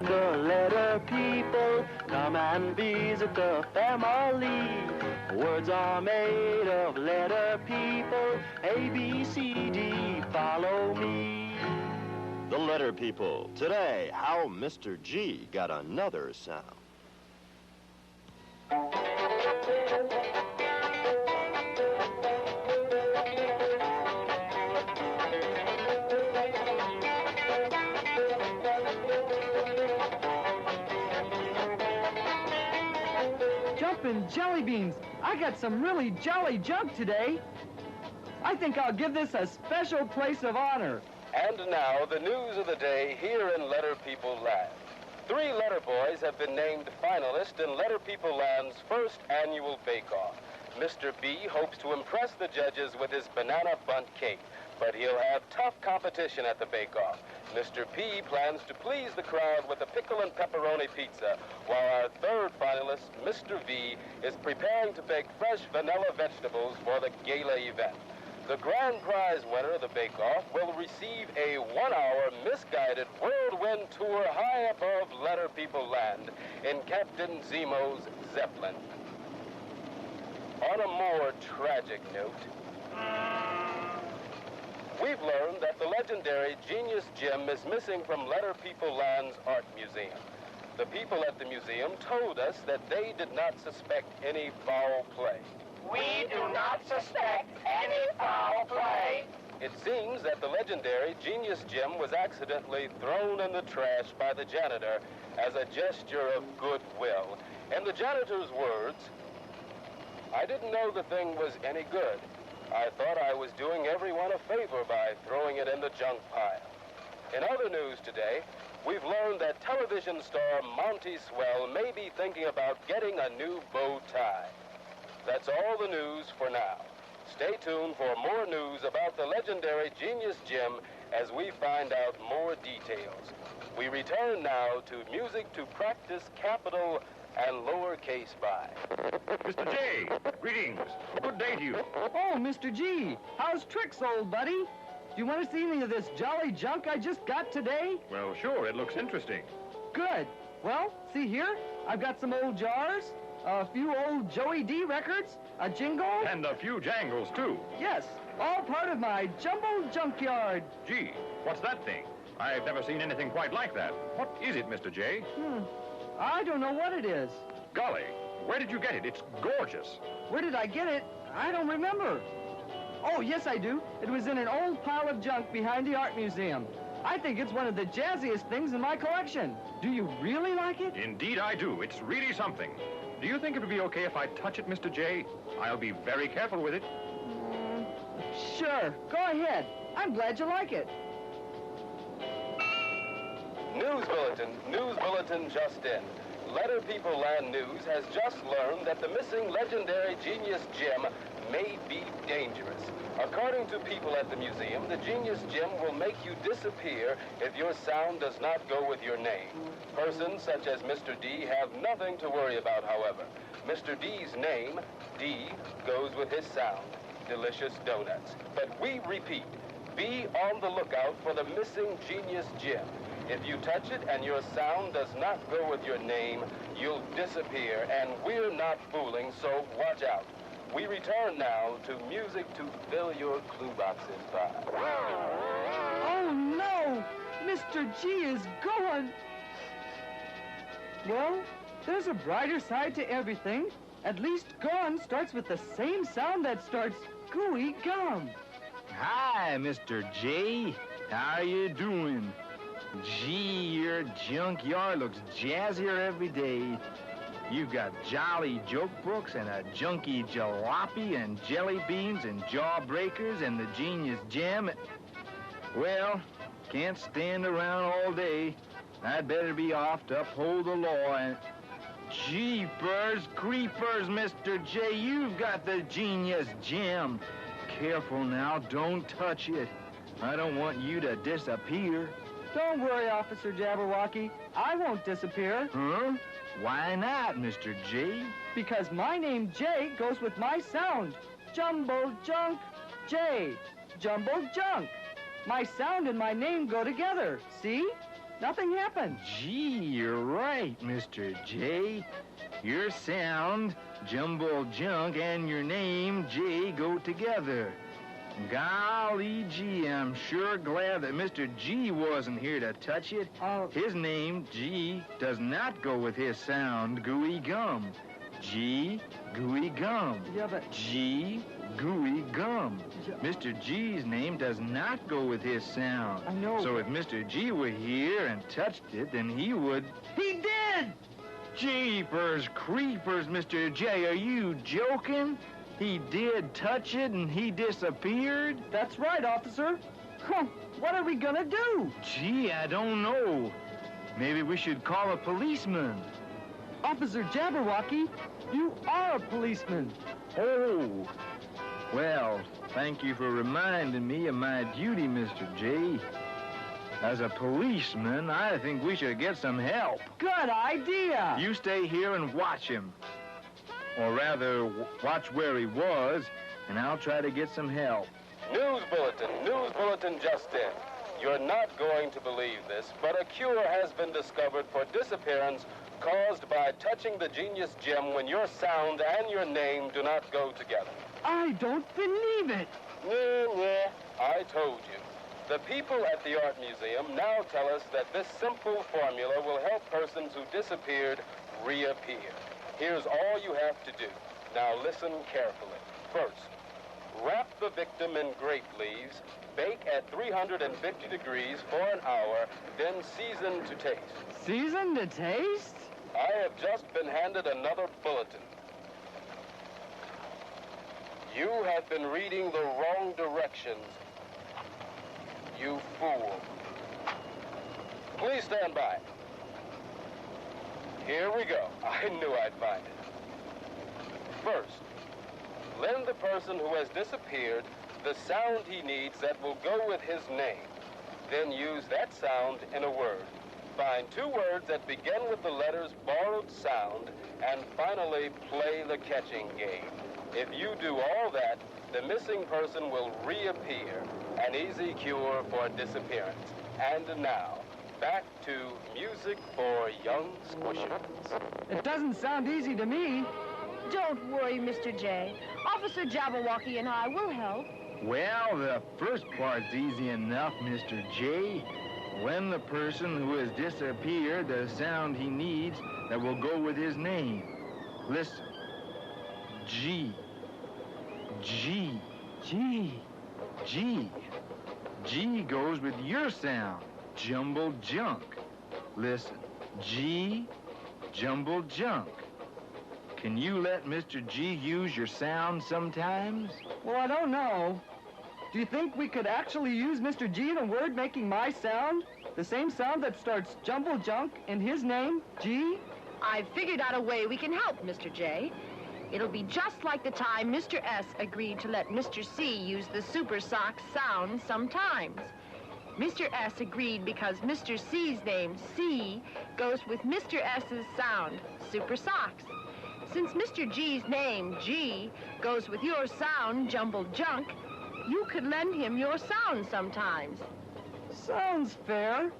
The letter people, come and visit the family. Words are made of letter people. A, B, C, D, follow me. The letter people. Today, how Mr. G got another sound. Jumpin' jelly beans. I got some really jolly junk today. I think I'll give this a special place of honor. And now, the news of the day here in Letter People Land. 3 letter boys have been named finalists in Letter People Land's first annual bake-off. Mr. B hopes to impress the judges with his banana bundt cake, but he'll have tough competition at the bake-off. Mr. P plans to please the crowd with a pickle and pepperoni pizza, while our third finalist, Mr. V, is preparing to bake fresh vanilla vegetables for the gala event. The grand prize winner of the bake-off will receive a 1-hour misguided whirlwind tour high above Letter People Land in Captain Zemo's Zeppelin. On a more tragic note, we've learned that the legendary Genius Jim is missing from Letter People Land's art museum. The people at the museum told us that they did not suspect any foul play. We do not suspect any foul play. It seems that the legendary Genius Jim was accidentally thrown in the trash by the janitor as a gesture of goodwill. In the janitor's words, "I didn't know the thing was any good. I thought I was doing everyone a favor by throwing it in the junk pile." In other news today, we've learned that television star Monty Swell may be thinking about getting a new bow tie. That's all the news for now. Stay tuned for more news about the legendary Genius Jim as we find out more details. We return now to music to practice capital and lowercase by. Mr. J, greetings. Good day to you. Oh, Mr. G, how's tricks, old buddy? Do you want to see any of this jolly junk I just got today? Well, sure, it looks interesting. Good. Well, see here, I've got some old jars, a few old Joey D records, a jingle. And a few jangles, too. Yes, all part of my jumbo junkyard. Gee, what's that thing? I've never seen anything quite like that. What is it, Mr. J? I don't know what it is. Golly, where did you get it? It's gorgeous. Where did I get it? I don't remember. Oh, yes, I do. It was in an old pile of junk behind the art museum. I think it's one of the jazziest things in my collection. Do you really like it? Indeed I do. It's really something. Do you think it would be okay if I touch it, Mr. J? I'll be very careful with it. Sure. Go ahead. I'm glad you like it. News bulletin just in. Letter People Land News has just learned that the missing legendary Genius Jim may be dangerous. According to people at the museum, the Genius Jim will make you disappear if your sound does not go with your name. Persons such as Mr. D have nothing to worry about, however. Mr. D's name, D, goes with his sound, Delicious Donuts. But we repeat, be on the lookout for the missing Genius Jim. If you touch it and your sound does not go with your name, you'll disappear, and we're not fooling, so watch out. We return now to music to fill your clue boxes by. Oh, no! Mr. G is gone! Well, there's a brighter side to everything. At least gone starts with the same sound that starts gooey gum. Hi, Mr. J. How you doing? Gee, your junkyard looks jazzier every day. You've got jolly joke books and a junky jalopy and jelly beans and jawbreakers and the Genius Jam. Well, can't stand around all day. I'd better be off to uphold the law and... Jeepers creepers, Mr. J, you've got the Genius Jam. Careful now, don't touch it. I don't want you to disappear. Don't worry, Officer Jabberwocky. I won't disappear. Huh? Why not, Mr. J? Because my name, J, goes with my sound. Jumbo Junk J. Jumbo Junk. My sound and my name go together. See? Nothing happened. Gee, you're right, Mr. J. Your sound, Jumble Junk, and your name, J, go together. Golly gee, I'm sure glad that Mr. G wasn't here to touch it. His name, G, does not go with his sound, gooey gum. G, gooey gum. Yeah, but... G, gooey gum. Yeah. Mr. G's name does not go with his sound. I know. So if Mr. G were here and touched it, then he would... He did! Jeepers creepers, Mr. J, are you joking? He did touch it and he disappeared? That's right, officer. Huh, what are we gonna do? Gee, I don't know. Maybe we should call a policeman. Officer Jabberwocky, you are a policeman. Oh. Well, thank you for reminding me of my duty, Mr. J. As a policeman, I think we should get some help. Good idea. You stay here and watch him. Or rather, watch where he was, and I'll try to get some help. News bulletin just in. You're not going to believe this, but a cure has been discovered for disappearance caused by touching the genius gem when your sound and your name do not go together. I don't believe it. I told you. The people at the Art Museum now tell us that this simple formula will help persons who disappeared reappear. Here's all you have to do. Now listen carefully. First, wrap the victim in grape leaves, bake at 350 degrees for an hour, then season to taste. Season to taste? I have just been handed another bulletin. You have been reading the wrong directions. You fool. Please stand by. Here we go. I knew I'd find it. First, lend the person who has disappeared the sound he needs that will go with his name. Then use that sound in a word. Find 2 words that begin with the letters borrowed sound, and finally play the catching game. If you do all that, the missing person will reappear. An easy cure for disappearance. And now, back to music for young squishers. It doesn't sound easy to me. Don't worry, Mr. J. Officer Jabberwocky and I will help. Well, the first part's easy enough, Mr. J. Lend the person who has disappeared the sound he needs that will go with his name. Listen. G. G. G. G. G goes with your sound, Jumble Junk. Listen, G, Jumble Junk. Can you let Mr. G use your sound sometimes? Well, I don't know. Do you think we could actually use Mr. G in a word making my sound? The same sound that starts Jumble Junk in his name, G? I've figured out a way we can help, Mr. J. It'll be just like the time Mr. S agreed to let Mr. C use the Super Sox sound sometimes. Mr. S agreed because Mr. C's name, C, goes with Mr. S's sound, Super Sox. Since Mr. G's name, G, goes with your sound, Jumble Junk, you could lend him your sound sometimes. Sounds fair.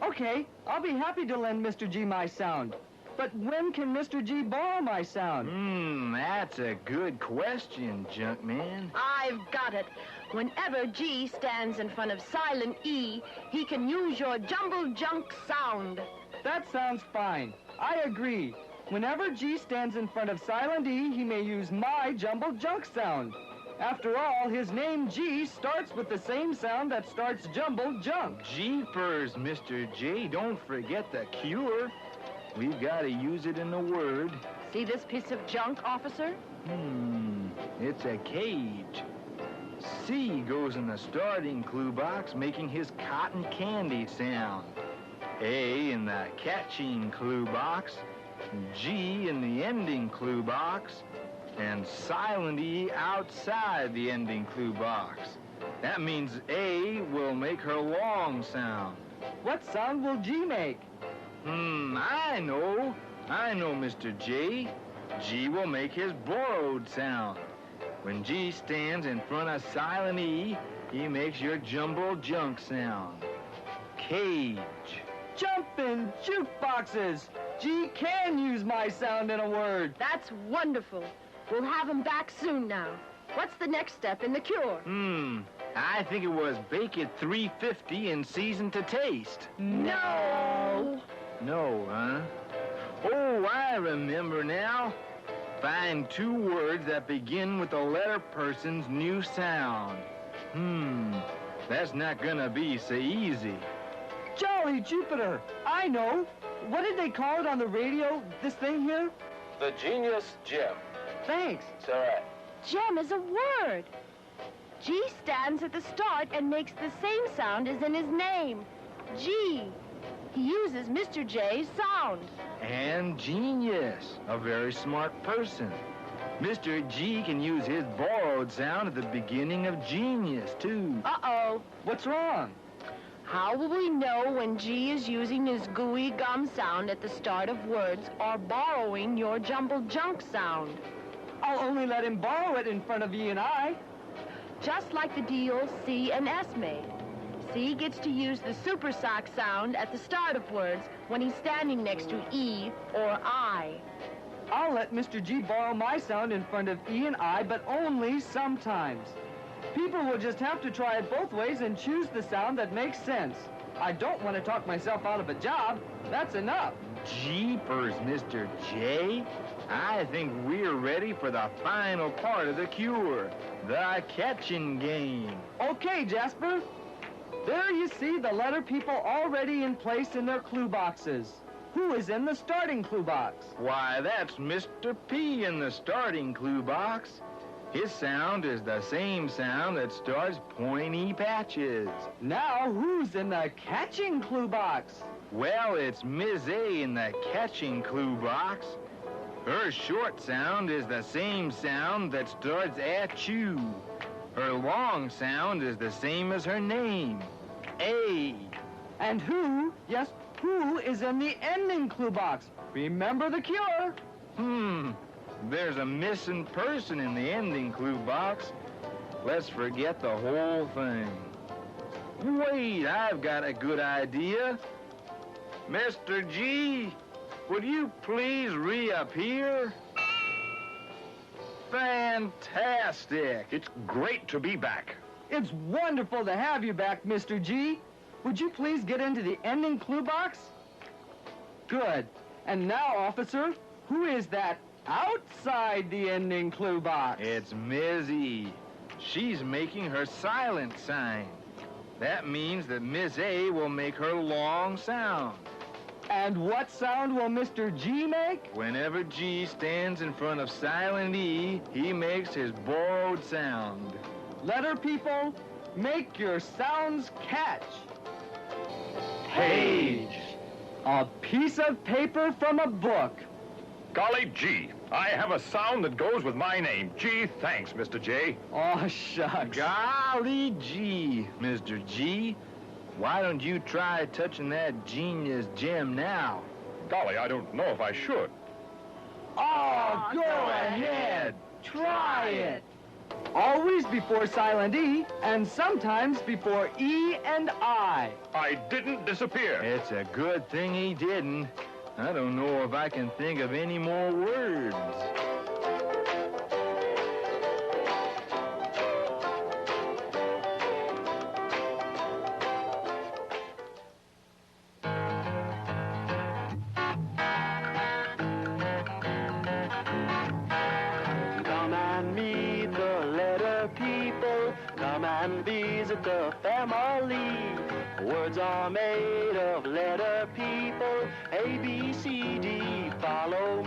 Okay, I'll be happy to lend Mr. G my sound. But when can Mr. G borrow my sound? That's a good question, Junkman. I've got it. Whenever G stands in front of silent E, he can use your Jumble Junk sound. That sounds fine. I agree. Whenever G stands in front of silent E, he may use my Jumble Junk sound. After all, his name G starts with the same sound that starts Jumble Junk. Jeepers, Mr. J, don't forget the cure. We've got to use it in a word. See this piece of junk, officer? It's a cage. C goes in the starting clue box, making his cotton candy sound. A in the catching clue box. G in the ending clue box. And silent E outside the ending clue box. That means A will make her long sound. What sound will G make? I know, Mr. J. G will make his borrowed sound. When G stands in front of silent E, he makes your Jumble Junk sound. Cage. Jumpin' jukeboxes! G can use my sound in a word. That's wonderful. We'll have him back soon now. What's the next step in the cure? I think it was bake it 350 and season to taste. No! No, huh? Oh, I remember now. Find 2 words that begin with the letter person's new sound. That's not gonna be so easy. Jolly Jupiter! I know. What did they call it on the radio, this thing here? The Genius Gem. Thanks. It's all right. Gem is a word. G stands at the start and makes the same sound as in his name. G. He uses Mr. J's sound. And genius, a very smart person. Mr. G can use his borrowed sound at the beginning of genius, too. Uh-oh. What's wrong? How will we know when G is using his gooey gum sound at the start of words or borrowing your jumbled junk sound? I'll only let him borrow it in front of E and I. Just like the deal C and S made. C gets to use the super sock sound at the start of words when he's standing next to E or I. I'll let Mr. G borrow my sound in front of E and I, but only sometimes. People will just have to try it both ways and choose the sound that makes sense. I don't want to talk myself out of a job. That's enough. Jeepers, Mr. J. I think we're ready for the final part of the cure, the catching game. Okay, Jasper. There you see the letter people already in place in their clue boxes. Who is in the starting clue box? Why, that's Mr. P in the starting clue box. His sound is the same sound that starts pointy patches. Now, who's in the catching clue box? Well, it's Ms. A in the catching clue box. Her short sound is the same sound that starts at you. Her long sound is the same as her name, A. And who, yes, who is in the ending clue box? Remember the cure. There's a missing person in the ending clue box. Let's forget the whole thing. Wait, I've got a good idea. Mr. G, would you please reappear? Fantastic. It's great to be back. It's wonderful to have you back, Mr. G. Would you please get into the ending clue box? Good. And now, officer, who is that outside the ending clue box? It's Ms. E. She's making her silent sign. That means that Miss A will make her long sound. And what sound will Mr. G make? Whenever G stands in front of silent E, he makes his borrowed sound. Letter people, make your sounds catch. Page. A piece of paper from a book. Golly gee, I have a sound that goes with my name. Gee, thanks, Mr. J. Oh, shucks. Golly gee, Mr. G. Why don't you try touching that genius gem now? Golly, I don't know if I should. Oh, go ahead. Try it. Always before silent E, and sometimes before E and I. I didn't disappear. It's a good thing he didn't. I don't know if I can think of any more words. Come and meet the letter people. Come and visit the family. Words are made of letter people. A, B, C, D, follow